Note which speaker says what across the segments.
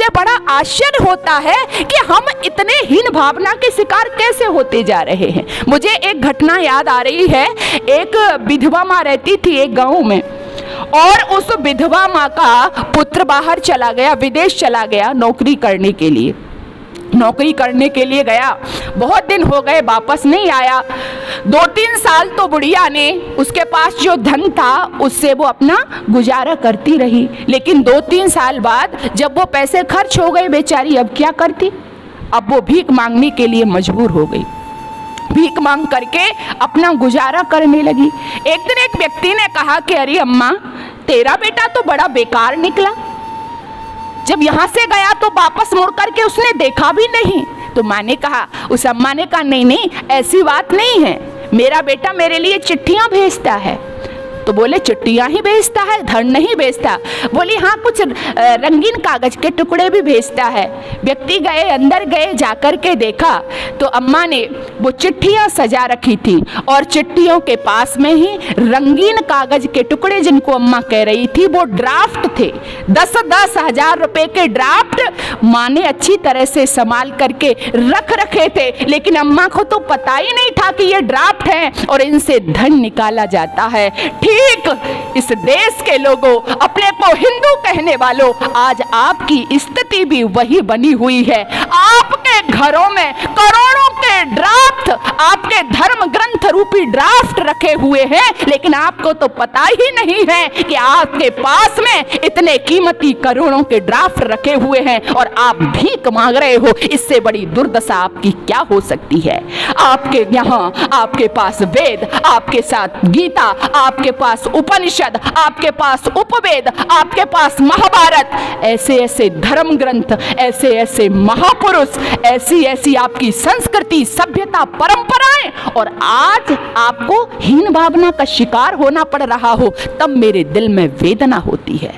Speaker 1: मुझे बड़ा आश्चर्य होता है कि हम इतने हीन भावना के शिकार कैसे होते जा रहे हैं। मुझे एक घटना याद आ रही है। एक विधवा माँ रहती थी एक गांव में, और उस विधवा माँ का पुत्र बाहर चला गया, विदेश चला गया नौकरी करने के लिए। नौकरी करने के लिए गया, बहुत दिन हो गए, वापस नहीं आया। 2-3 साल तो बुढ़िया ने उसके पास जो धन था उससे वो अपना गुजारा करती रही, लेकिन 2-3 साल बाद जब वो पैसे खर्च हो गए बेचारी, अब क्या करती? अब वो भीख मांगने के लिए मजबूर हो गई। भीख मांग करके अपना गुजारा करने लगी। एक दिन एक व्यक्ति ने कहा कि अरे अम्मा, तेरा बेटा तो बड़ा बेकार निकला, जब यहाँ से गया तो वापस मुड़ करके उसने देखा भी नहीं। तो माँ ने कहा, उस अम्मा ने कहा, नहीं नहीं, ऐसी बात नहीं है, मेरा बेटा मेरे लिए चिट्ठियाँ भेजता है। तो बोले चिट्ठियाँ ही भेजता है, धन नहीं भेजता? बोली हाँ, कुछ रंगीन कागज के टुकड़े भी भेजता है। व्यक्ति गए, अंदर गए, जाकर के देखा तो अम्मा ने वो चिट्ठियाँ सजा रखी थी, और चिट्ठियों के पास में ही रंगीन कागज के टुकड़े, जिनको अम्मा कह रही थी वो ड्राफ्ट थे। 10-10 हजार रुपए के ड्राफ्ट माँ ने अच्छी तरह से संभाल करके रख रखे थे, लेकिन अम्मा को तो पता ही नहीं था कि ये ड्राफ्ट है और इनसे धन निकाला जाता है। ठीक इस देश के लोगों, अपने को हिंदू कहने वालों, आज आपकी स्थिति भी वही बनी हुई है। आपके घरों में करोड़ों के ड्राफ्ट, आपके धर्म ग्रंथ रूपी ड्राफ्ट रखे हुए हैं, लेकिन आपको तो पता ही नहीं है कि आपके पास में इतने कीमती करोड़ों के ड्राफ्ट रखे हुए हैं और आप भीख मांग रहे हो। इससे बड़ी दुर्दशा आपकी क्या हो सकती है? आपके यहाँ, आपके पास वेद, आपके साथ गीता, आपके पास उपनिषद, आपके पास उपवेद, आपके पास महाभारत, ऐसे ऐसे धर्म ग्रंथ, ऐसे ऐसे महापुरुष, ऐसी ऐसी आपकी संस्कृति, सभ्यता, परंपराएं, और आज आपको हीन भावना का शिकार होना पड़ रहा हो, तब मेरे दिल में वेदना होती है।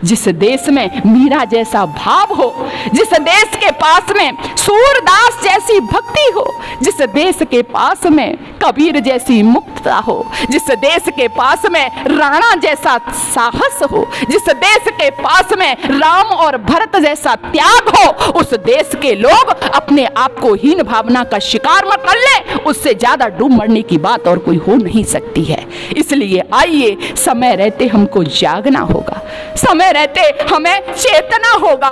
Speaker 1: जिस देश में मीरा जैसा भाव हो, जिस देश के पास में सूरदास जैसी भक्ति हो, जिस देश के पास में कबीर जैसी मुक्तता हो, जिस देश के पास में राणा जैसा साहस हो, जिस देश के पास में राम और भरत जैसा त्याग हो, उस देश के लोग अपने आप को हीन भावना का शिकार मत कर ले। उससे ज्यादा डूब मरने की बात और कोई हो नहीं सकती है। इसलिए आइए, समय रहते हमको जागना होगा, समय रहते हमें चेतना होगा।